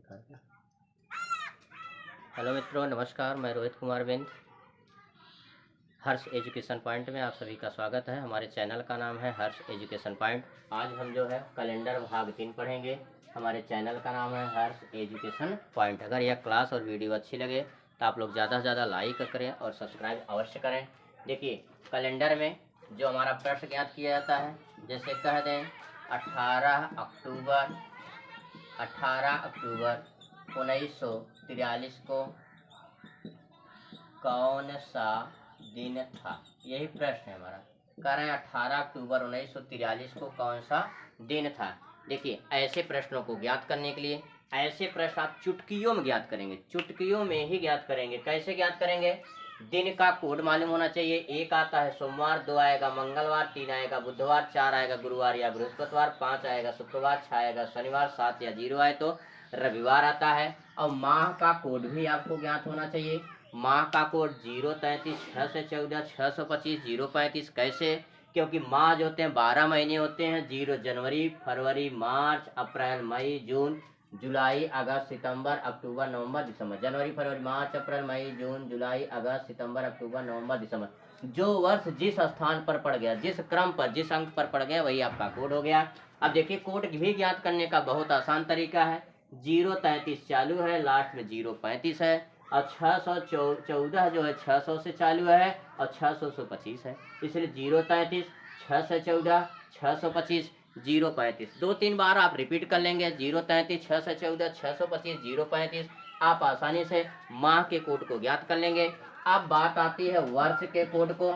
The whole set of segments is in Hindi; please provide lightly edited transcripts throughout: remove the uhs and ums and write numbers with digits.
कर दिया। हेलो मित्रों, नमस्कार। मैं रोहित कुमार बिंद, हर्ष एजुकेशन पॉइंट में आप सभी का स्वागत है। हमारे चैनल का नाम है हर्ष एजुकेशन पॉइंट। आज हम जो है कैलेंडर भाग 3 पढ़ेंगे। हमारे चैनल का नाम है हर्ष एजुकेशन पॉइंट। अगर यह क्लास और वीडियो अच्छी लगे तो आप लोग ज़्यादा से ज़्यादा लाइक करें और सब्सक्राइब अवश्य करें। देखिए, कैलेंडर में जो हमारा प्रश्न ज्ञात किया जाता है, जैसे कह दें 18 अक्टूबर 1943 को कौन सा दिन था, यही प्रश्न है हमारा। कह रहे हैं 18 अक्टूबर 1943 को कौन सा दिन था। देखिए, ऐसे प्रश्नों को ज्ञात करने के लिए ऐसे प्रश्न आप चुटकियों में ज्ञात करेंगे, चुटकियों में ही ज्ञात करेंगे। कैसे ज्ञात करेंगे? दिन का कोड मालूम होना चाहिए। 1 आता है सोमवार, 2 आएगा मंगलवार, 3 आएगा बुधवार, 4 आएगा गुरुवार या बृहस्पतिवार, 5 आएगा शुक्रवार, 6 आएगा शनिवार, 7 या 0 आए तो रविवार आता है। और माह का कोड भी आपको ज्ञात होना चाहिए। माह का कोड 033 6 से 14 625 035। कैसे? क्योंकि माह जो होते हैं 12 महीने होते हैं। 0 जनवरी, फरवरी, मार्च, अप्रैल, मई, जून, जुलाई, अगस्त, सितंबर, अक्टूबर, नवंबर, दिसंबर। जनवरी, फरवरी, मार्च, अप्रैल, मई, जून, जुलाई, अगस्त, सितंबर, अक्टूबर, नवंबर, दिसंबर। जो वर्ष जिस स्थान पर पड़ गया, जिस क्रम पर, जिस अंक पर पड़ गया, वही आपका कोड हो गया। अब देखिए, कोड भी ज्ञात करने का बहुत आसान तरीका है। 033 चालू है, लास्ट में 035 है। और 614 जो है 600 से चालू है और 600 से 25 है, इसलिए 033 6 से 14 625 035। 2-3 बार आप रिपीट कर लेंगे। 033 6 से 14 625 035। आप आसानी से माह के कोड को ज्ञात कर लेंगे। अब बात आती है वर्ष के कोड को।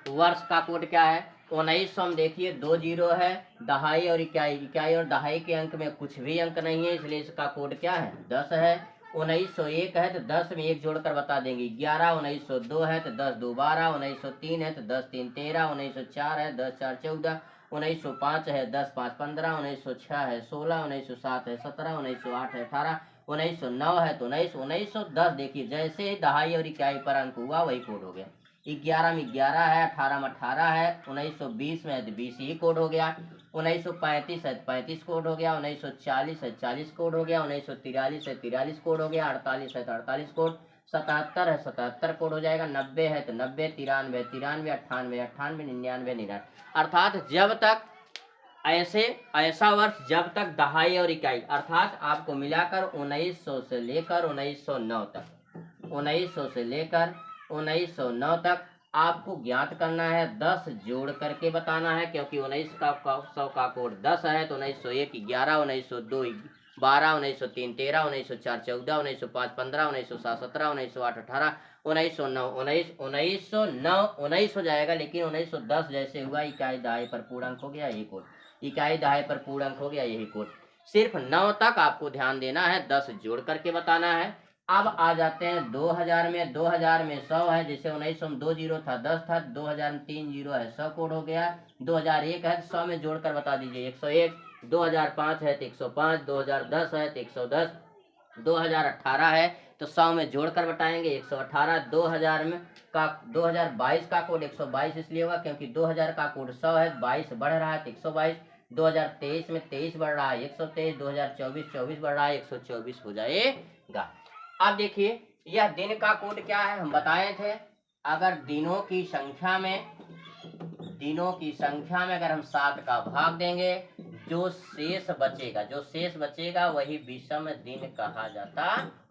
वर्ष का कोड क्या है? 1900 में देखिए 2 जीरो है, दहाई और इकाई, इकाई और दहाई के अंक में कुछ भी अंक नहीं है, इसलिए इसका कोड क्या है? 10 है। 1901 है तो 10 में 1 जोड़कर बता देंगे 11। 1902 है तो 10 2 12। 1903 है तो 10 3 13। 1904 है 10 4 14। 1905 है 10 5 15। 1906 है 16। 1907 है 17। 1908 है 18। 1909 है तो 19। 1910 देखिए, जैसे ही दहाई और इकाई पर अंक हुआ वही कोड हो गया। 11 में 11 है, 18 में 18 है। 1920 में है तो 20 ही कोड हो गया। 1935 है तो 35 कोड हो गया। 1940 है 40 कोड हो गया। 1943 है 43 कोड हो गया। 48 है तो 48 कोड। 77 है 77 कोड हो जाएगा। 90 है तो 90। 93 93। 98 98। 99 99। अर्थात जब तक ऐसा वर्ष जब तक दहाई और इकाई, अर्थात आपको मिलाकर 1900 से लेकर 1909 तक, 1900 से लेकर 1909 तक आपको ज्ञात करना है। 10 जोड़ करके बताना है, क्योंकि 1900 का कोड 10 है तो 1901 11, 1902 12, 1903 13, 1904 14, 1905 15, 1907 17, 1908 18, 1909 19 हो जाएगा। लेकिन 1910 जैसे हुआ, इकाई दहाई पर पूर्णांक हो गया, यही कोड। इकाई दहाई पर पूर्णांक हो गया, यही कोड। सिर्फ 9 तक आपको ध्यान देना है, 10 जोड़ करके बताना है। अब आ जाते हैं 2000 में। 2000 में 100 है, जैसे 1900 में 2 जीरो था 10 था। 2000 में 3 जीरो है 100 कोड हो गया। 2001 है 100 में जोड़कर बता दीजिए 101। 2005 है तो 105। 2010 है तो 110। 2018 है तो 100 में जोड़कर बताएंगे 118। 2000 में का 2022 का कोड 122 इसलिए होगा क्योंकि 2000 का कोड 100 है, 22 बढ़ रहा है तो 122। 2023 में 23 बढ़ रहा है 123। 2024 24 बढ़ रहा है 124 हो जाएगा। अब देखिए, यह दिन का कोड क्या है, हम बताए थे। अगर दिनों की संख्या में अगर हम 7 का भाग देंगे, जो शेष बचेगा वही विषम दिन कहा जाता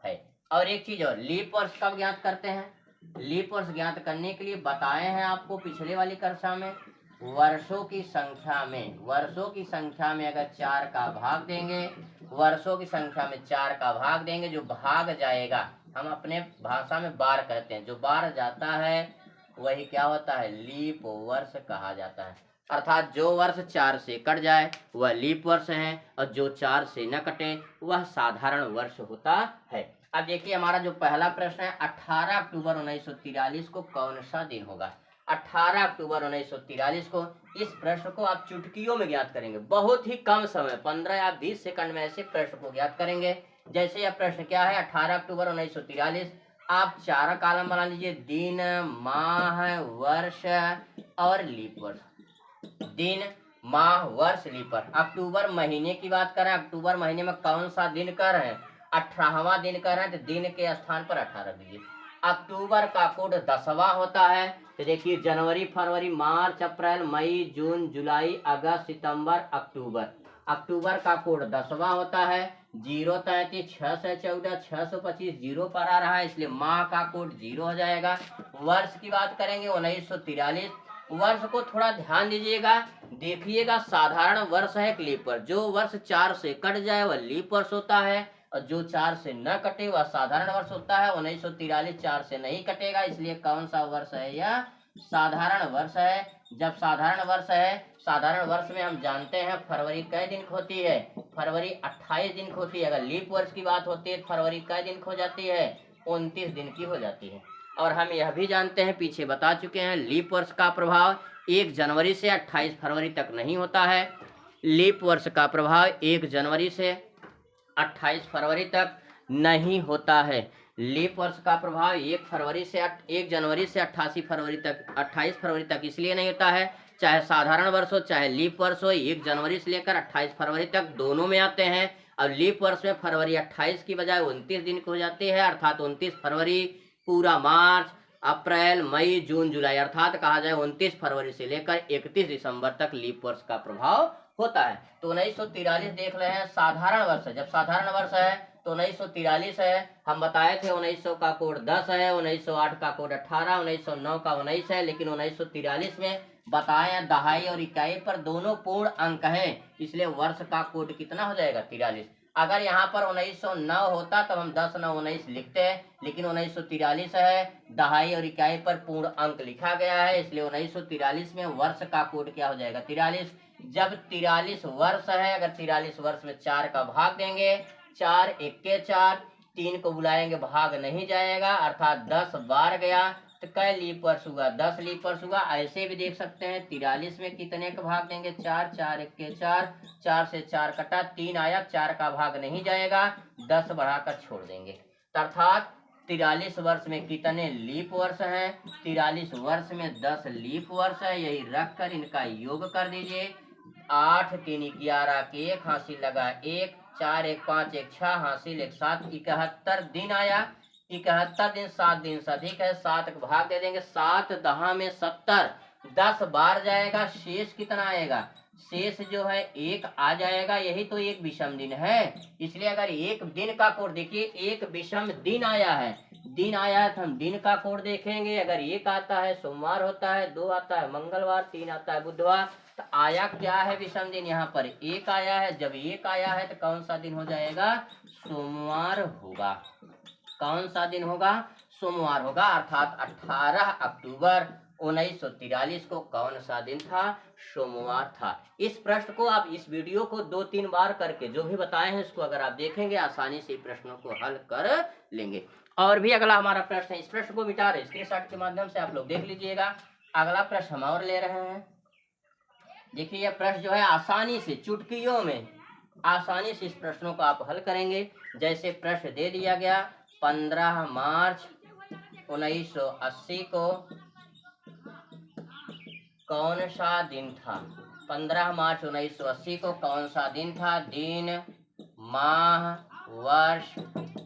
है। और एक चीज और, लीप वर्ष कब ज्ञात करते हैं? लीप वर्ष ज्ञात करने के लिए बताए हैं आपको पिछले वाली कक्षा में। वर्षों की संख्या में अगर 4 का भाग देंगे, जो भाग जाएगा, हम अपने भाषा में बार कहते हैं, जो बार जाता है वही क्या होता है? लीप वर्ष कहा जाता है। अर्थात जो वर्ष 4 से कट जाए वह लीप वर्ष है, और जो 4 से न कटे वह साधारण वर्ष होता है। अब देखिए, हमारा जो पहला प्रश्न है, 18 अक्टूबर 1943 को कौन सा दिन होगा? 18 अक्टूबर 1943 को। इस प्रश्न को आप चुटकियों में ज्ञात करेंगे, बहुत ही कम समय, 15 या 20 सेकंड में ऐसे प्रश्न को ज्ञात करेंगे। जैसे यह प्रश्न क्या है, 18 अक्टूबर 1943। आप 4 कॉलम बना लीजिए, दिन, माह, वर्ष और लीप वर्ष। दिन, माह वर्ष लीपर। अक्टूबर महीने की बात करें, अक्टूबर महीने में कौन सा दिन कर रहे हैं, 18वां दिन कर रहे हैं, तो दिन के स्थान पर 18 दीजिए। अक्टूबर का कोड 10वां होता है, तो देखिए जनवरी फरवरी मार्च अप्रैल मई जून जुलाई अगस्त सितंबर अक्टूबर। अक्टूबर का कोड 10वां होता है, 033 614 625 0 पर आ रहा है, इसलिए माह का कोड 0 हो जाएगा। वर्ष की बात करेंगे 1943। वर्ष को थोड़ा ध्यान दीजिएगा, देखिएगा साधारण वर्ष है एक लीप वर्ष। जो वर्ष 4 से कट जाए वह लीप वर्ष होता है, और जो 4 से न कटे वह साधारण वर्ष होता है। 1943 4 से नहीं कटेगा, इसलिए कौन सा वर्ष है, यह साधारण वर्ष है। जब साधारण वर्ष है, साधारण वर्ष में हम जानते हैं फरवरी कै दिन की होती है, फरवरी 28 दिन की होती है। अगर लीप वर्ष की बात होती है फरवरी कै दिन की हो जाती है, 29 दिन की हो जाती है। और हम यह भी जानते हैं, पीछे बता चुके हैं, लीप वर्ष का प्रभाव 1 जनवरी से 28 फरवरी तक नहीं होता है। लीप वर्ष का प्रभाव 1 जनवरी से 28 फरवरी तक नहीं होता है। लीप वर्ष का प्रभाव 1 जनवरी से 28 फरवरी तक इसलिए नहीं होता है, चाहे साधारण वर्ष हो चाहे लीप वर्ष हो, 1 जनवरी से लेकर 28 फरवरी तक दोनों में आते हैं। अब लीप वर्ष में फरवरी 28 की बजाय 29 दिन की हो जाती है, अर्थात 29 फरवरी पूरा मार्च अप्रैल मई जून जुलाई, अर्थात कहा जाए 29 फरवरी से लेकर 31 दिसंबर तक लीप वर्ष का प्रभाव होता है। तो 1943 देख रहे हैं साधारण वर्ष है। जब साधारण वर्ष है तो 1943 है, हम बताए थे 1900 का कोड 10 है, 1908 का कोड 18, 1909 का 19 है, लेकिन 1943 में बताए दहाई और इकाई पर दोनों पूर्ण अंक हैं, इसलिए वर्ष का कोड कितना हो जाएगा, 43। अगर यहाँ पर 1909 होता तब हम 10 9 19 लिखते हैं, लेकिन 1943 है, दहाई और इकाई पर पूर्ण अंक लिखा गया है, इसलिए 1943 में वर्ष का कोड क्या हो जाएगा, 43। जब 43 वर्ष है, अगर 43 वर्ष में 4 का भाग देंगे, 4 1 4, 3 को बुलाएंगे भाग नहीं जाएगा, अर्थात 10 बार गया तो कै लीप वर्ष हुआ, 10 लीप वर्ष हुआ। ऐसे भी देख सकते हैं 43 में कितने का भाग देंगे, 4 4 1 4, 4 से 4 कटा, 3 आया, 4 का भाग नहीं जाएगा, 10 बढ़ाकर छोड़ देंगे, अर्थात 43 वर्ष में कितने लीप वर्ष है, 43 वर्ष में 10 लीप वर्ष है। यही रखकर इनका योग कर दीजिए, 8 3 11 के 1 हासिल लगा 1, 4 1 5 1 6 हासिल 1 7, 71 दिन आया। 71 दिन 7 दिन से अधिक है, 7 का भाग दे देंगे, 7 10 में 70, 10 बार जाएगा, शेष कितना आएगा, शेष जो है 1 आ जाएगा। यही तो एक विषम दिन है, इसलिए अगर एक दिन का कोड देखिए, एक विषम दिन आया है, दिन आया है तो हम दिन का कोड देखेंगे। अगर 1 आता है सोमवार होता है, 2 आता है मंगलवार, 3 आता है बुधवार, तो आया क्या है विषम दिन, यहाँ पर 1 आया है। जब 1 आया है तो कौन सा दिन हो जाएगा, सोमवार होगा। कौन सा दिन होगा, सोमवार होगा, अर्थात 18 अक्टूबर 1943 को कौन सा दिन था, सोमवार था। इस प्रश्न को आप इस वीडियो को 2-3 बार करके जो भी बताए हैं इसको अगर आप देखेंगे आसानी से प्रश्नों को हल कर लेंगे। और भी अगला हमारा प्रश्न है, इस प्रश्न को मिटा रहे स्क्रीनशॉट के माध्यम से आप लोग देख लीजिएगा। अगला प्रश्न हम और ले रहे हैं, देखिए यह प्रश्न जो है आसानी से चुटकियों में आसानी से इस प्रश्नों को आप हल करेंगे। जैसे प्रश्न दे दिया गया, 15 मार्च 1980 को कौन सा दिन था, 15 मार्च 1980 को कौन सा दिन था, दिन माह वर्ष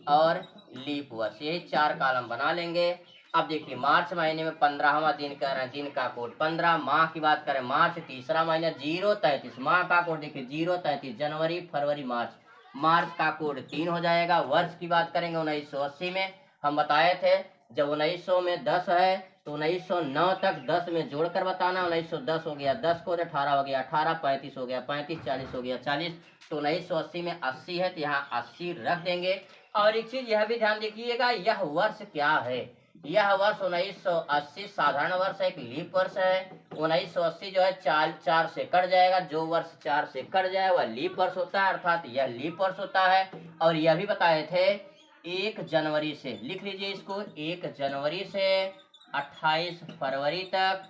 और लीप वर्ष, यही 4 कॉलम बना लेंगे। अब देखिए मार्च महीने में 15वां दिन कह रहे हैं, दिन का कोड 15, माह की बात करें मार्च तीसरा महीना 033, माह का कोड देखिए 033, जनवरी फरवरी मार्च, मार्च का कोड 3 हो जाएगा। वर्ष की बात करेंगे 1980 में हम बताए थे, जब 1900 में 10 है तो 1909 तक 10 में जोड़कर बताना, 1910 हो गया 10 को 18 हो गया 18, 35 हो गया 35, 40 हो गया 40, तो 1980 में 80 है तो यहाँ 80 रख देंगे। और एक चीज यह भी ध्यान देखिएगा, यह वर्ष क्या है, यह वर्ष 1980 साधारण वर्ष है, एक लीप वर्ष है। 1980 जो है 4 से कट जाएगा, जो वर्ष 4 से कट जाए वह लीप वर्ष होता है, अर्थात यह लीप वर्ष होता है। और यह भी बताए थे 1 जनवरी से, लिख लीजिए इसको, 1 जनवरी से 28 फरवरी तक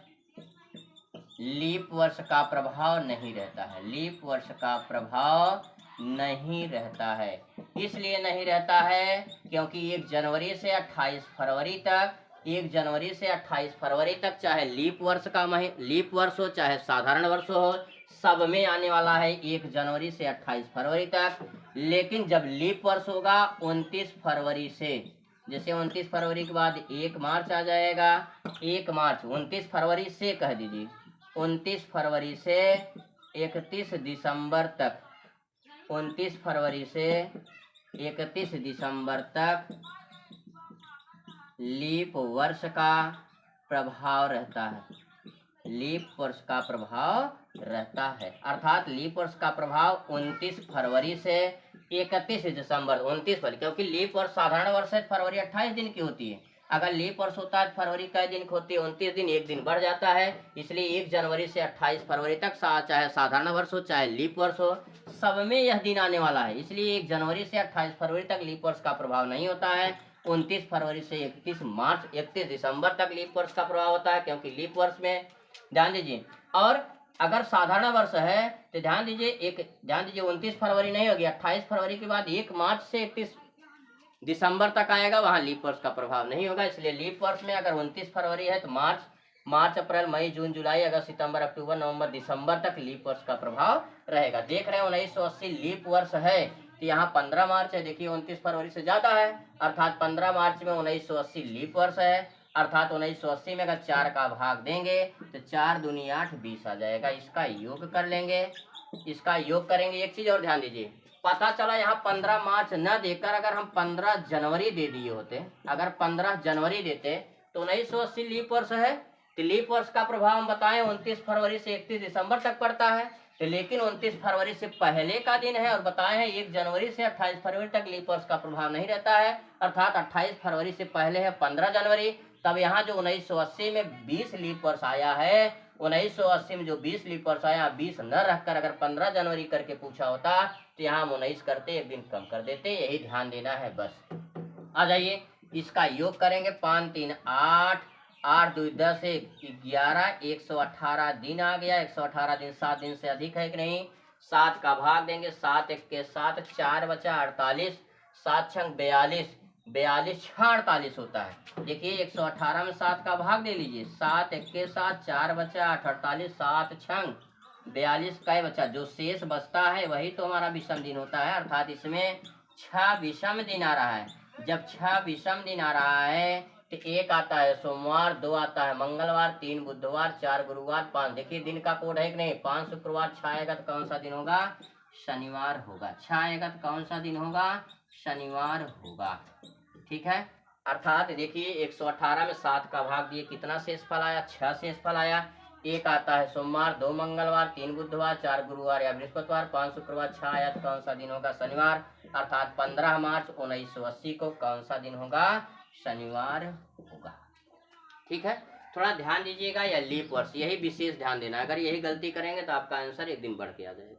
लीप वर्ष का प्रभाव नहीं रहता है, लीप वर्ष का प्रभाव नहीं रहता है। इसलिए नहीं रहता है क्योंकि 1 जनवरी से 28 फरवरी तक, 1 जनवरी से 28 फरवरी तक चाहे लीप वर्ष का लीप वर्ष हो चाहे साधारण वर्ष हो, सब में आने वाला है 1 जनवरी से 28 फरवरी तक। लेकिन जब लीप वर्ष होगा 29 फरवरी से, जैसे 29 फरवरी के बाद 1 मार्च आ जाएगा, 1 मार्च 29 फरवरी से कह दीजिए, 29 फरवरी से 31 दिसंबर तक, 29 फरवरी से 31 दिसंबर तक लीप वर्ष का प्रभाव रहता है। लीप वर्ष का प्रभाव रहता है, अर्थात लीप वर्ष का प्रभाव 29 फरवरी से 31 दिसंबर, 29 फरवरी, क्योंकि लीप वर्ष साधारण वर्ष है, फरवरी 28 दिन की होती है। अगर लीप वर्ष होता है फरवरी कई दिन की होती है, 29 दिन, 1 दिन बढ़ जाता है। इसलिए 1 जनवरी से 28 फरवरी तक चाहे साधारण वर्ष हो चाहे लीप वर्ष हो, सब में यह दिन आने वाला है। इसलिए 1 जनवरी से 28 फरवरी तक लीप वर्ष का प्रभाव नहीं होता है। 29 फरवरी से 31 दिसंबर तक लीप वर्ष का प्रभाव होता है, क्योंकि लीप वर्ष में ध्यान दीजिए। और अगर साधारण वर्ष है तो ध्यान दीजिए 29 फरवरी नहीं होगी, 28 फरवरी के बाद 1 मार्च से 31 दिसंबर तक आएगा, वहां लीप वर्ष का प्रभाव नहीं होगा। इसलिए लीप वर्ष में अगर 29 फरवरी है तो मार्च अप्रैल मई जून जुलाई अगस्त सितंबर अक्टूबर नवंबर दिसंबर तक लीप वर्ष का प्रभाव रहेगा। देख रहे हैं 1980 लीप वर्ष है तो यहाँ 15 मार्च है, देखिए 29 फरवरी से ज्यादा है, अर्थात 15 मार्च में 1980 लीप वर्ष है। अर्थात 1980 में अगर 4 का भाग देंगे तो 4 दूनी 8, 20 आ जाएगा। इसका योग कर लेंगे, इसका योग करेंगे। एक चीज और ध्यान दीजिए, पता चला यहाँ 15 मार्च न देकर अगर हम 15 जनवरी दे दिए होते, अगर 15 जनवरी देते तो 1980 लीप वर्ष है, तो लीप वर्ष का प्रभाव हम बताएं 29 फरवरी से 31 दिसंबर तक पड़ता है। तो लेकिन 29 फरवरी से पहले का दिन है और बताए हैं 1 जनवरी से 28 फरवरी तक लीप वर्ष का प्रभाव नहीं रहता है, अर्थात 28 फरवरी से पहले है 15 जनवरी। तब यहाँ जो 1980 में 20 लीप वर्ष आया है, 1980 में जो 20 लीप वर्ष आया, 20 न रखकर अगर 15 जनवरी करके पूछा होता तो यहाँ हम 19 करते, 1 दिन कम कर देते। यही ध्यान देना है बस। आ जाइए, इसका योग करेंगे। 5 3 8, 8 2 10 11, 118 दिन आ गया। 118 दिन 7 दिन से अधिक है कि नहीं? 7 का भाग देंगे, 7 1 के 7, 4 बचा 48, 7 छंग 42, 42 6 48 होता है। देखिए 118 में 7 का भाग दे लीजिए, 7 1 के 7, 4 बचा 48, 7 छंग 42 का बचा, जो शेष बचता है वही तो हमारा विषम दिन होता है। अर्थात इसमें 6 विषम दिन आ रहा है। जब 6 विषम दिन आ रहा है तो 1 आता है सोमवार, 2 आता है मंगलवार, 3 बुधवार, 4 गुरुवार, 5, देखिए दिन का कोड है कि नहीं, 5 शुक्रवार, 6 आएगा तो कौन सा दिन होगा? शनिवार होगा। 6 आएगा तो कौन सा दिन होगा? शनिवार होगा। ठीक है, अर्थात देखिए 118 में 7 का भाग दिए, कितना शेषफल आया? 6 शेषफल आया। 1 आता है सोमवार, 2 मंगलवार, 3 बुधवार, 4 गुरुवार या बृहस्पतिवार, 5 शुक्रवार, 6 आया तो कौन सा दिन होगा? शनिवार। अर्थात 15 मार्च 1980 को कौन सा दिन होगा? शनिवार होगा। ठीक है, थोड़ा ध्यान दीजिएगा, यह लीप वर्ष, यही विशेष ध्यान देना। अगर यही गलती करेंगे तो आपका आंसर 1 दिन बढ़ के आ जाएगा।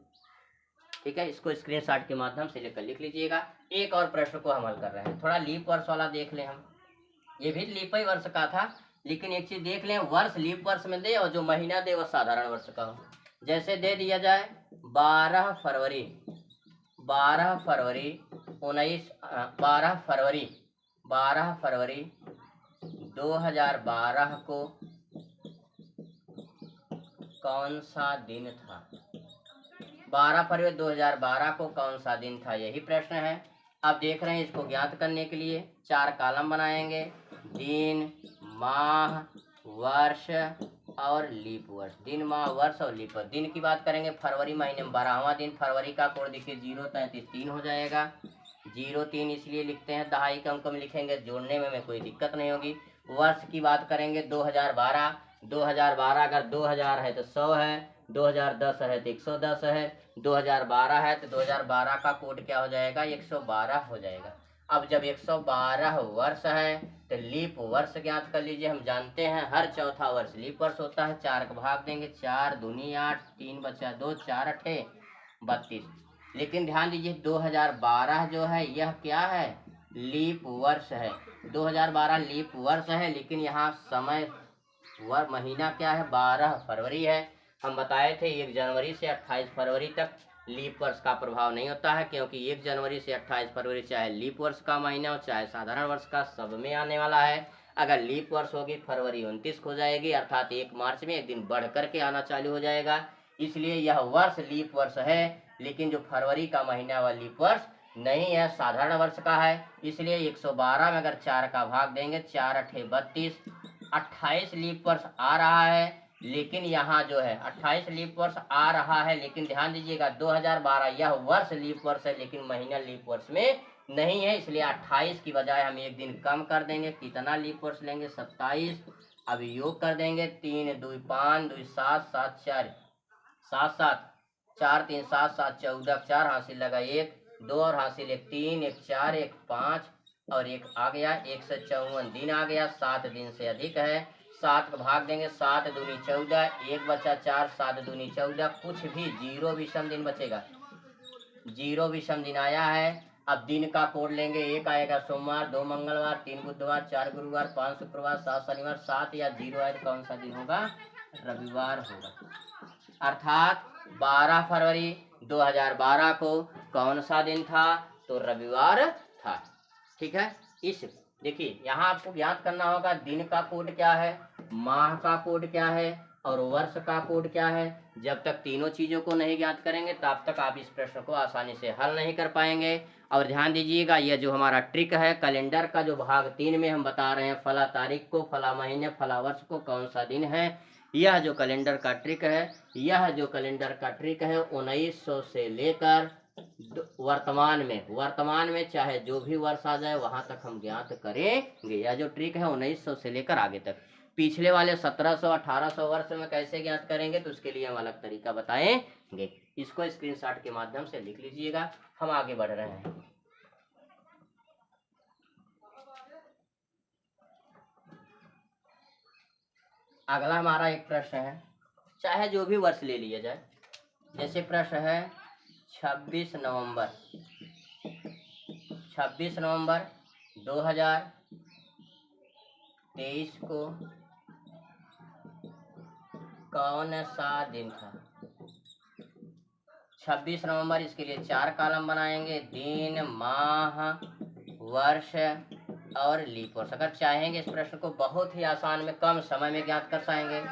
ठीक है, इसको स्क्रीनशॉट के माध्यम से लेकर लिख लीजिएगा। एक और प्रश्न को हम हल कर रहे हैं, थोड़ा लीप वर्ष वाला देख लें हम। ये भी लीप ही वर्ष का था, लेकिन एक चीज देख लें, वर्ष लीप वर्ष में दे और जो महीना दे वह साधारण वर्ष का हो। जैसे दे दिया जाए 12 फरवरी 2012 को कौन सा दिन था? 12 फरवरी 2012 को कौन सा दिन था, यही प्रश्न है। अब देख रहे हैं, इसको ज्ञात करने के लिए 4 कॉलम बनाएंगे, दिन माह वर्ष और लीप वर्ष। दिन माह वर्ष और लीप वर्ष। दिन की बात करेंगे, फरवरी महीने में 12वां दिन, फरवरी का कोड देखिए 033 हो जाएगा। 03 इसलिए लिखते हैं, दहाई के अंक में लिखेंगे, जोड़ने में कोई दिक्कत नहीं होगी। वर्ष की बात करेंगे 2012 अगर 2000 है तो 100 है, 2010 है तो 110 है, 2012 है तो 2012 का कोड क्या हो जाएगा? 112 हो जाएगा। अब जब 112 वर्ष है तो लीप वर्ष ज्ञात कर लीजिए। हम जानते हैं हर चौथा वर्ष लीप वर्ष होता है। 4 का भाग देंगे, 4 दूनी 8, 3 बचा 2, 4 अठे 32। लेकिन ध्यान दीजिए 2012 जो है यह क्या है? लीप वर्ष है। 2012 लीप वर्ष है, लेकिन यहाँ समय महीना क्या है? 12 फरवरी है। हम बताए थे 1 जनवरी से 28 फरवरी तक लीप वर्ष का प्रभाव नहीं होता है, क्योंकि 1 जनवरी से 28 फरवरी चाहे लीप वर्ष का महीना हो चाहे साधारण वर्ष का, सब में आने वाला है। अगर लीप वर्ष होगी फरवरी 29 हो जाएगी, अर्थात 1 मार्च में 1 दिन बढ़ करके आना चालू हो जाएगा। इसलिए यह वर्ष लीप वर्ष है, लेकिन जो फरवरी का महीना वह लीप वर्ष नहीं है, साधारण वर्ष का है। इसलिए 112 में अगर 4 का भाग देंगे, 4 अठे 32, 28 लीप वर्ष आ रहा है, लेकिन यहाँ जो है 28 लीप वर्ष आ रहा है, लेकिन ध्यान दीजिएगा 2012 यह वर्ष लीप वर्ष है, लेकिन महीना लीप वर्ष में नहीं है। इसलिए 28 की बजाय हम एक दिन कम कर देंगे। कितना लीप वर्ष लेंगे? 27। अब योग कर देंगे, 3 2 5 2 7 7 4 7 7 4 3 7 7 14, 4 हासिल लगा 1 2 और हासिल 1 3 1 4 1 5 और 1 आ गया, 154 दिन आ गया। 7 दिन से अधिक है। 7 का भाग देंगे, 7 दूनी 14, 1 बचा 4, 7 दूनी 14, कुछ भी 0 विषम दिन बचेगा। 0 विषम दिन आया है। अब दिन का कोड लेंगे, 1 आएगा सोमवार, 2 मंगलवार, 3 बुधवार, 4 गुरुवार, 5 शुक्रवार, 7 शनिवार, 7 या 0 आए तो कौन सा दिन होगा? रविवार होगा। अर्थात 12 फरवरी 2012 को कौन सा दिन था? तो रविवार था। ठीक है। इस देखिए यहाँ आपको ज्ञात करना होगा दिन का कोड क्या है, माह का कोड क्या है और वर्ष का कोड क्या है। जब तक तीनों चीज़ों को नहीं ज्ञात करेंगे तब तक आप इस प्रश्न को आसानी से हल नहीं कर पाएंगे। और ध्यान दीजिएगा, यह जो हमारा ट्रिक है कैलेंडर का, जो भाग 3 में हम बता रहे हैं फला तारीख को, फला महीने, फला वर्ष को कौन सा दिन है, यह जो कैलेंडर का ट्रिक है, यह जो कैलेंडर का ट्रिक है 1900 से लेकर वर्तमान में चाहे जो भी वर्ष आ जाए वहां तक हम ज्ञात करेंगे। यह जो ट्रिक है 1900 से लेकर आगे तक। पिछले वाले 1700 1800 वर्ष में कैसे ज्ञात करेंगे तो उसके लिए हम अलग तरीका बताएंगे। इसको स्क्रीनशॉट के माध्यम से लिख लीजिएगा। हम आगे बढ़ रहे हैं। अगला हमारा एक प्रश्न है, चाहे जो भी वर्ष ले लिया जाए। जैसे प्रश्न है 26 नवंबर 2023 को कौन सा दिन था? 26 नवंबर, इसके लिए 4 कॉलम बनाएंगे, दिन, माह, वर्ष और लीप वर्ष। अगर चाहेंगे इस प्रश्न को बहुत ही आसान में कम समय में ज्ञात कर पाएंगे।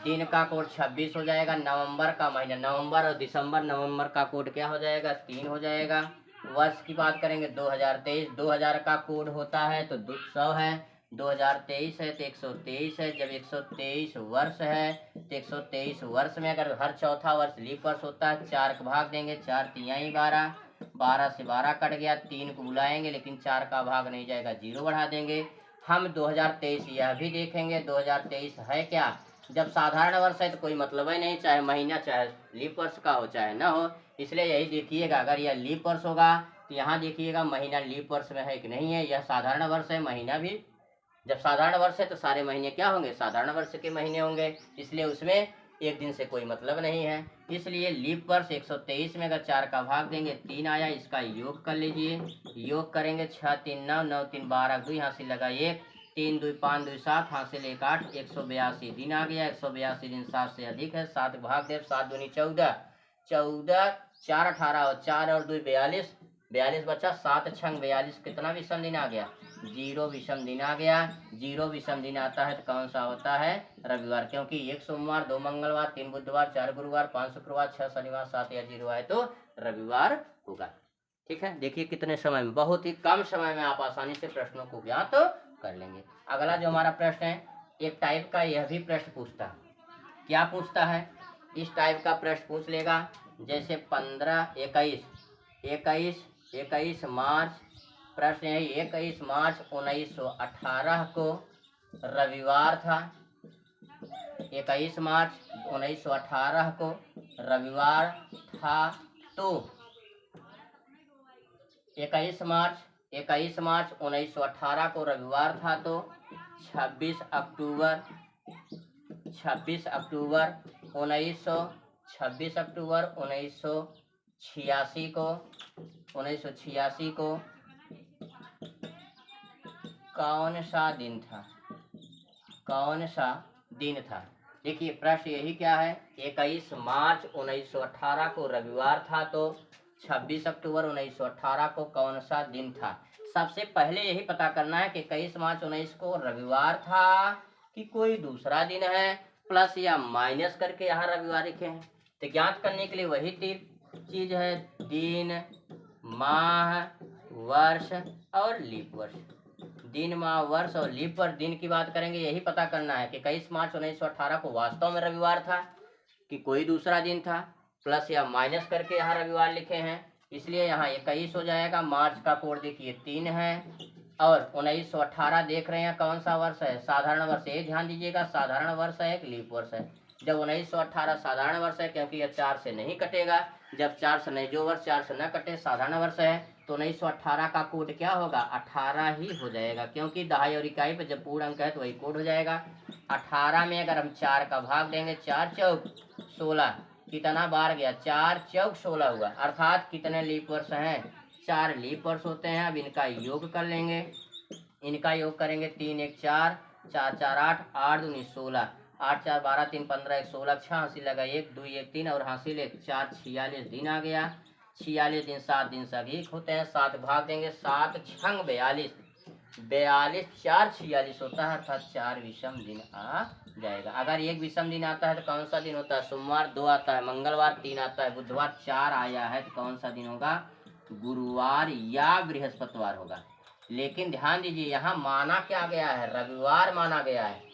दिन का कोड 26 हो जाएगा, नवंबर का महीना, नवंबर और दिसंबर, नवंबर का कोड क्या हो जाएगा? 3 हो जाएगा। वर्ष की बात करेंगे 2023, 2000 का कोड होता है तो 100 है, 2023 है तो 123 है। जब 123 वर्ष है तो 123 वर्ष में अगर हर चौथा वर्ष लीप वर्ष होता है, 4 का भाग देंगे, 4 तिहाई 12, 12 से 12 कट गया, 3 को बुलाएंगे लेकिन 4 का भाग नहीं जाएगा, 0 बढ़ा देंगे। हम 2023 यह भी देखेंगे 2023 है क्या? जब साधारण वर्ष है तो कोई मतलब ही नहीं, चाहे महीना चाहे लीप वर्ष का हो चाहे ना हो। इसलिए यही देखिएगा, अगर यह लीप वर्ष होगा तो यहाँ देखिएगा महीना लीप वर्ष में है कि नहीं है। यह साधारण वर्ष है, महीना भी जब साधारण वर्ष है तो सारे महीने क्या होंगे? साधारण वर्ष के महीने होंगे। इसलिए उसमें एक दिन से कोई मतलब नहीं है। इसलिए लीप वर्ष 123 में अगर 4 का भाग देंगे 3 आया, इसका योग कर लीजिए। योग करेंगे 6 3 9 9 3 12, 2 यहाँ से लगा 1, 3 2 5 2 7, हासिल 1 8, 182 दिन आ गया। 182 दिन 7 से अधिक है, 7 भाग देव, 7 दूनी 14, 14 4 18 और 4 और 2 42, 42 बचा, 7 छंग 42, कितना विषम दिन आ गया? 0 विषम दिन आ गया। 0 विषम दिन आता है तो कौन सा होता है? रविवार, क्योंकि 1 सोमवार, 2 मंगलवार, 3 बुधवार, 4 गुरुवार, 5 शुक्रवार, 6 शनिवार, 7 या 0 आए तो रविवार होगा। ठीक है। देखिए कितने समय में, बहुत ही कम समय में आप आसानी से प्रश्नों को ज्ञात कर लेंगे। अगला जो हमारा प्रश्न है, एक टाइप का यह भी प्रश्न पूछता है। क्या पूछता है? इस टाइप का प्रश्न पूछ लेगा, जैसे 15 21 मार्च, प्रश्न है 21 मार्च 1918 को रविवार था। 21 मार्च 1918 को रविवार था तो 21 मार्च 1918 को रविवार था तो 26 अक्टूबर 1986 को कौन सा दिन था? देखिए प्रश्न यही क्या है, 21 मार्च 1918 को रविवार था तो 26 अक्टूबर 1918 को कौन सा दिन था? सबसे पहले यही पता करना है कि 21 मार्च 19 को रविवार था कि कोई दूसरा दिन है, प्लस या माइनस करके यहाँ रविवार लिखे हैं। तो ज्ञात करने के लिए वही तीन चीज है, दिन, माह, वर्ष और लीप वर्ष। दिन, माह, वर्ष और लीप वर्ष। दिन की बात करेंगे, यही पता करना है कि 21 मार्च 1918 को वास्तव में रविवार था कि कोई दूसरा दिन था, प्लस या माइनस करके यहाँ रविवार लिखे हैं, इसलिए यहाँ 21 हो जाएगा। मार्च का कोड देखिए 3 है और 1918 देख रहे हैं कौन सा वर्ष है, साधारण वर्ष। ये ध्यान दीजिएगा, साधारण वर्ष है, एक लीप वर्ष है। जब 1918 साधारण वर्ष है, क्योंकि यह 4 से नहीं कटेगा, जब 4 से नहीं, जो वर्ष 4 से न कटे साधारण वर्ष है, तो 1918 का कोड क्या होगा, 18 ही हो जाएगा, क्योंकि दहाई और इकाई पे जब पूर्ण अंक है तो वही कोड हो जाएगा। 18 में अगर हम 4 का भाग देंगे, 4 चौक 16, कितना बार गया, 4 चौक 16 हुआ, अर्थात कितने लीप वर्ष हैं, 4 लीप वर्ष होते हैं। अब इनका योग कर लेंगे, इनका योग करेंगे, 3 1 4, 4 4 8, 8 2 16, 8 4 12, 3 15, 1 16, 6 हासिल लगा, 1 2 1 3 और हासिल 1 4, 46 दिन आ गया। 46 दिन 7 दिन सगीक होते हैं, 7 भाग देंगे, 7 छंग 42, 42 4 46 होता है, अर्थात 4 विषम दिन आ जाएगा। अगर एक विषम दिन आता है तो कौन सा दिन होता है, सोमवार, 2 आता है, मंगलवार 3 आता है, बुधवार 4 आया है तो कौन सा दिन होगा, गुरुवार या बृहस्पतिवार होगा। लेकिन ध्यान दीजिए, यहाँ माना क्या गया है, रविवार माना गया है।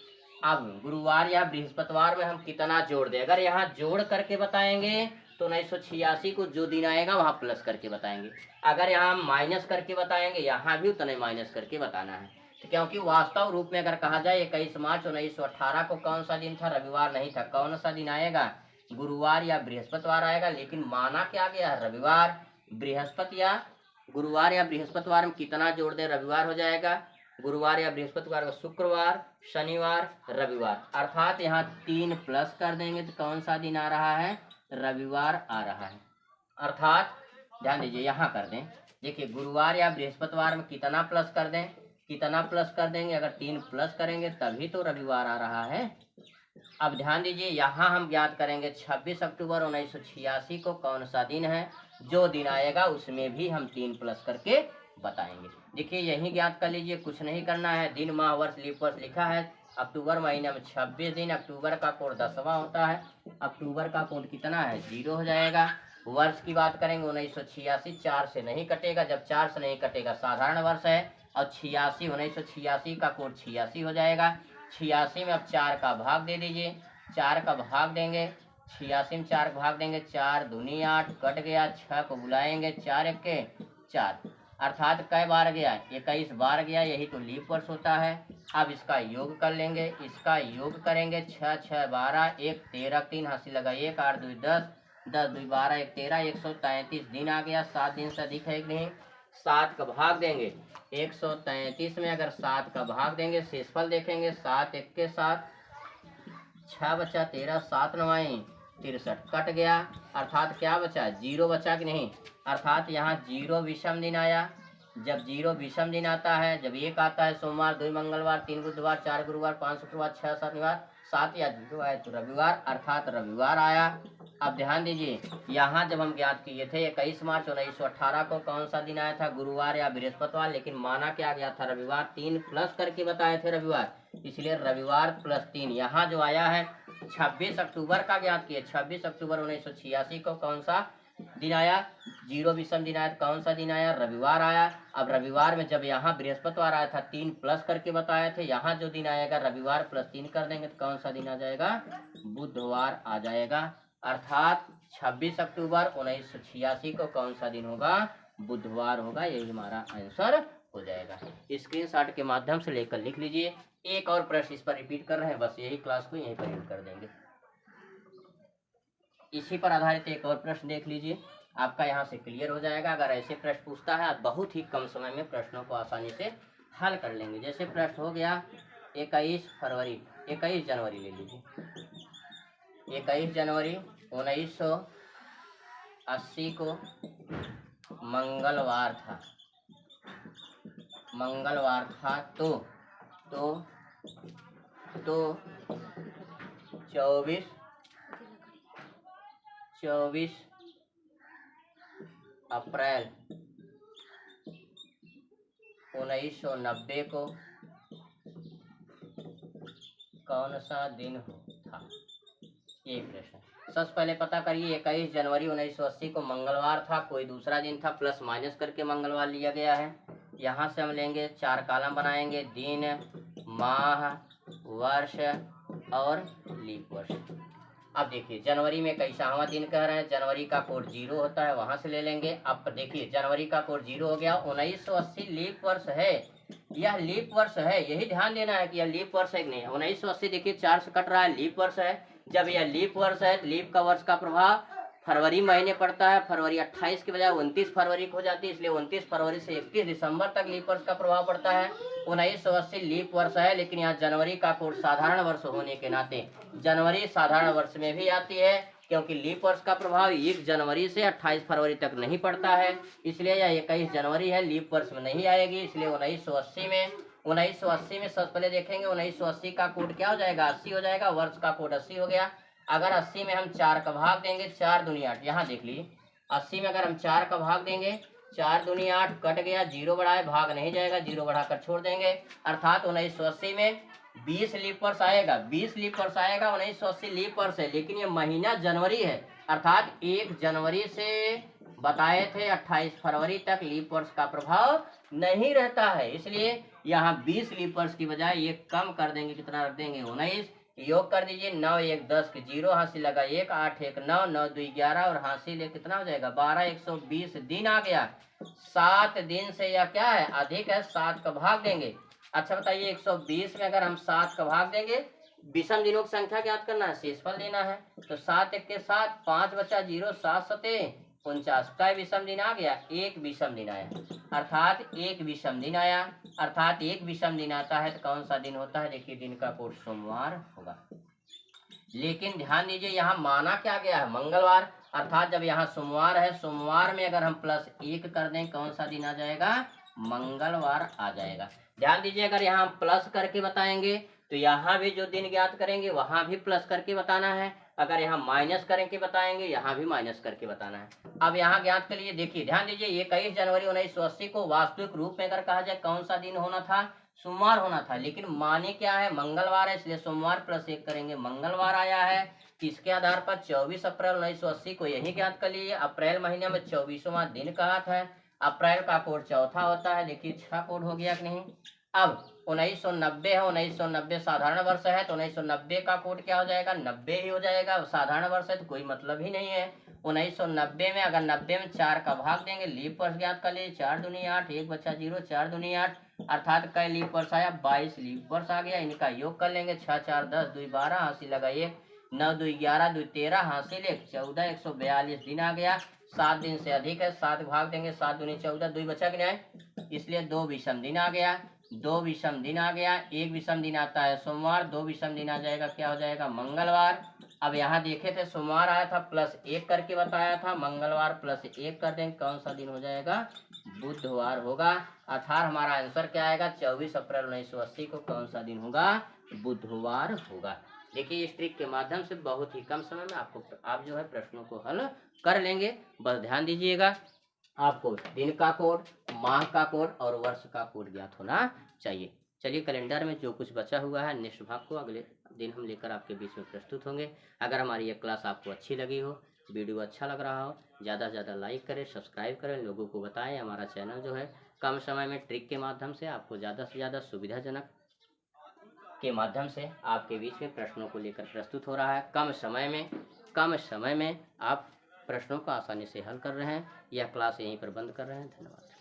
अब गुरुवार या बृहस्पतिवार में हम कितना जोड़ दें, अगर यहाँ जोड़ करके बताएंगे तो 1986 को जो दिन आएगा वहाँ प्लस करके बताएंगे, अगर यहाँ माइनस करके बताएंगे यहाँ भी उतना माइनस करके बताना है। तो क्योंकि वास्तव रूप में अगर कहा जाए 21 मार्च 1918 को कौन सा दिन था, रविवार नहीं था, कौन सा दिन आएगा, गुरुवार या बृहस्पतिवार आएगा, लेकिन माना क्या गया है, रविवार। बृहस्पति या गुरुवार या बृहस्पतिवार में कितना जोड़ दे, रविवार हो जाएगा। गुरुवार या बृहस्पतिवार का शुक्रवार, शनिवार, रविवार, अर्थात यहाँ 3 प्लस कर देंगे तो कौन सा दिन आ रहा है, रविवार आ रहा है। अर्थात ध्यान दीजिए, यहाँ कर दें, देखिए गुरुवार या बृहस्पतिवार में कितना प्लस कर दें, कितना प्लस कर देंगे, अगर 3 प्लस करेंगे तभी तो रविवार आ रहा है। अब ध्यान दीजिए, यहाँ हम ज्ञात करेंगे 26 अक्टूबर 1986 को कौन सा दिन है, जो दिन आएगा उसमें भी हम 3 प्लस करके बताएंगे। देखिए यही ज्ञात कर लीजिए, कुछ नहीं करना है। दिन, माह, वर्ष, लीप वर्ष लिखा है, अक्टूबर महीने में 26 दिन, अक्टूबर का कोड 10वां होता है, अक्टूबर का कोड कितना है, 0 हो जाएगा। वर्ष की बात करेंगे 1986, 4 से नहीं कटेगा, जब 4 से नहीं कटेगा साधारण वर्ष है, और 86 1986 का कोड 86 हो जाएगा। 86 में अब 4 का भाग दे दीजिए, 4 का भाग देंगे, 86 में 4 भाग देंगे, 4 दूनी 8, कट गया, 6 को बुलाएंगे, 4 1 के 4, अर्थात कई बार गया, 21 बार गया, यही तो लीप वर्ष होता है। अब इसका योग कर लेंगे, इसका योग करेंगे, 6 6 12, 1 13, 3 हासिल लगा, 1 8 2 10, 10 2 12, 1 13, 133 दिन आ गया। 7 दिन से अधिक है कि नहीं, 7 का भाग देंगे, 133 में अगर 7 का भाग देंगे, शेषफल देखेंगे, 7 1 के 7, 6 बचा 13, 7 9 63, कट गया, अर्थात क्या बचा, 0 बचा कि नहीं, अर्थात यहाँ 0 विषम दिन आया। जब 0 विषम दिन आता है, जब 1 आता है, सोमवार, 2 मंगलवार, 3 बुधवार, 4 गुरुवार, 5 शुक्रवार, 6 शनिवार, 7 या 0 आए तो रविवार, अर्थात रविवार आया। अब ध्यान दीजिए, यहाँ जब हम ज्ञात किए थे 21 मार्च 1918 को कौन सा दिन आया था, गुरुवार या बृहस्पतिवार, लेकिन माना क्या गया था, रविवार। 3 प्लस करके बताए थे रविवार, इसलिए रविवार प्लस 3। यहाँ जो आया है 26 अक्टूबर का ज्ञात किए, 26 अक्टूबर 1986 को कौन सा दिन आया, 0 विषम दिन आया, कौन सा दिन आया, रविवार आया। अब रविवार में जब यहाँ बृहस्पतिवार आया था 3 प्लस करके बताए थे, यहाँ जो दिन आएगा रविवार प्लस 3 कर देंगे तो कौन सा दिन आ जाएगा, बुधवार आ जाएगा। अर्थात 26 अक्टूबर 1986 को कौन सा दिन होगा, बुधवार होगा, यही हमारा आंसर हो जाएगा। स्क्रीनशॉट के माध्यम से लेकर लिख लीजिए। एक और प्रश्न इस पर रिपीट कर रहे हैं, बस यही क्लास को यहीं पर एंड कर देंगे। इसी पर आधारित एक और प्रश्न देख लीजिए, आपका यहाँ से क्लियर हो जाएगा। अगर ऐसे प्रश्न पूछता है, आप बहुत ही कम समय में प्रश्नों को आसानी से हल कर लेंगे। जैसे प्रश्न हो गया 21 जनवरी ले लीजिए, 21 जनवरी 1980 को मंगलवार था, तो 24 अप्रैल 1990 को कौन सा दिन था, ये प्रश्न। सबसे पहले पता करिए 21 जनवरी 1980 को मंगलवार था, कोई दूसरा दिन था, प्लस माइनस करके मंगलवार लिया गया है। यहाँ से हम लेंगे 4 कॉलम बनाएंगे, दिन, माह, वर्ष और लीप वर्ष। अब देखिए जनवरी में कैसावा दिन कह रहे हैं, जनवरी का कोड 0 होता है, वहां से ले लेंगे। अब देखिए जनवरी का कोड 0 हो गया, 1980 लीप वर्ष है, यह लीप वर्ष है, यही ध्यान देना है कि यह लीप वर्ष है कि नहीं। 1980 देखिए 4 से कट रहा है, लीप वर्ष है। जब यह लीप वर्ष है, लीप का वर्ष का प्रभाव फरवरी महीने पड़ता है, फरवरी 28 की बजाय 29 फरवरी को हो जाती है, इसलिए 29 फरवरी से 31 दिसंबर तक लीप वर्ष का प्रभाव पड़ता है। 1980 लीप वर्ष है, लेकिन यहाँ जनवरी का कोड साधारण वर्ष होने के नाते जनवरी साधारण वर्ष में भी आती है, क्योंकि लीप वर्ष का प्रभाव 1 जनवरी से 28 फरवरी तक नहीं पड़ता है, इसलिए यह 21 जनवरी है, लीप वर्ष में नहीं आएगी। इसलिए 1980 में सबसे पहले देखेंगे 1980 का कोड क्या हो जाएगा, 80 हो जाएगा, वर्ष का कोड 80 हो गया। अगर 80 में हम 4 का भाग देंगे, 4 दूनी 8, यहाँ देख लीजिए 80 में अगर हम 4 का भाग देंगे, 4 दूनी 8, कट गया, 0 बढ़ाए, भाग नहीं जाएगा, 0 बढ़ाकर छोड़ देंगे, अर्थात 1980 में 20 लीप वर्ष आएगा, 20 लीप वर्ष आएगा। 1980 लीप वर्ष है, लेकिन ये महीना जनवरी है, अर्थात 1 जनवरी से बताए थे 28 फरवरी तक लीप वर्ष का प्रभाव नहीं रहता है, इसलिए यहाँ 20 लीप वर्ष की बजाय ये कम कर देंगे, कितना रख देंगे 19। योग कर दीजिए, 9 1 10 के 0, हासिल लगा 1, 8 1 9, 9 2 11 और हासिल है कितना हो जाएगा 12, 120 दिन आ गया। 7 दिन से यह क्या है, अधिक है, 7 का भाग देंगे। अच्छा बताइए 120 में अगर हम 7 का भाग देंगे, विषम दिनों की संख्या ज्ञात करना है, शेषफल देना है, तो 7 1 के 7, 5 बचा 0, 7 7 49, का विषम दिन आ गया, 1 विषम दिन आया, अर्थात 1 विषम दिन आया, अर्थात 1 विषम दिन आता है तो कौन सा दिन होता है, देखिए दिन का कोड सोमवार होगा। लेकिन ध्यान दीजिए यहाँ माना क्या गया है, मंगलवार, अर्थात जब यहाँ सोमवार है, सोमवार में अगर हम +1 कर दें कौन सा दिन आ जाएगा, मंगलवार आ जाएगा। ध्यान दीजिए अगर यहाँ हम प्लस करके बताएंगे तो यहाँ भी जो दिन ज्ञात करेंगे वहां भी प्लस करके बताना है, अगर यहाँ माइनस करके बताएंगे यहाँ भी माइनस करके बताना है। अब यहाँ ज्ञात करिए, देखिए ध्यान दीजिए 21 जनवरी 1980 को वास्तविक रूप में अगर कहा जाए कौन सा दिन होना था, सोमवार होना था, लेकिन माने क्या है, मंगलवार है, इसलिए सोमवार +1 करेंगे, मंगलवार आया है। किसके आधार पर, 24 अप्रैल 1980 को यही ज्ञात कर लीजिए, अप्रैल महीने में 24वां दिन कहा था, अप्रैल का कोड चौथा होता है, देखिए 6 कोड हो गया कि नहीं। अब 1990 है, 1990 साधारण वर्ष है, तो 1990 का कोड क्या हो जाएगा, 90 ही हो जाएगा, साधारण वर्ष है तो कोई मतलब ही नहीं है। 1990 में अगर 90 में 4 का भाग देंगे, लीप वर्ष ज्ञात कर लीजिए, 4 दूनी 8, 1 बचा 0, 4 दूनी 8, अर्थात कई लीप वर्ष आया, 22 लीप वर्ष आ गया। इनका योग कर लेंगे, 6 4 10, 2 12, हासिल लगा 1, 9 2 11, 2 13, हासिल 1 14, 142 दिन आ गया। 7 दिन से अधिक है, 7 भाग देंगे, 7 दूनी 14, 2 बचा कि नहीं, इसलिए 2 विषम दिन आ गया, 2 विषम दिन आ गया। 1 विषम दिन आता है सोमवार, 2 विषम दिन आ जाएगा, क्या हो जाएगा, मंगलवार। अब यहाँ देखे थे सोमवार आया था, +1 करके बताया था, मंगलवार +1 कर देंगे, कौन सा दिन हो जाएगा, बुधवार होगा, अर्थात हमारा आंसर क्या आएगा, 24 अप्रैल 1980 को कौन सा दिन होगा, बुधवार होगा। देखिए इस ट्रिक के माध्यम से बहुत ही कम समय में आप जो है प्रश्नों को हल कर लेंगे, बस ध्यान दीजिएगा आपको दिन का कोड, माह का कोड और वर्ष का कोड ज्ञात होना चाहिए। चलिए कैलेंडर में जो कुछ बचा हुआ है नेक्स्ट भाग को अगले दिन हम लेकर आपके बीच में प्रस्तुत होंगे। अगर हमारी ये क्लास आपको अच्छी लगी हो, वीडियो अच्छा लग रहा हो, ज़्यादा से ज़्यादा लाइक करें, सब्सक्राइब करें, लोगों को बताएं हमारा चैनल जो है कम समय में ट्रिक के माध्यम से आपको ज़्यादा से ज़्यादा सुविधाजनक के माध्यम से आपके बीच में प्रश्नों को लेकर प्रस्तुत हो रहा है। कम समय में आप प्रश्नों को आसानी से हल कर रहे हैं। यह क्लास यहीं पर बंद कर रहे हैं। धन्यवाद।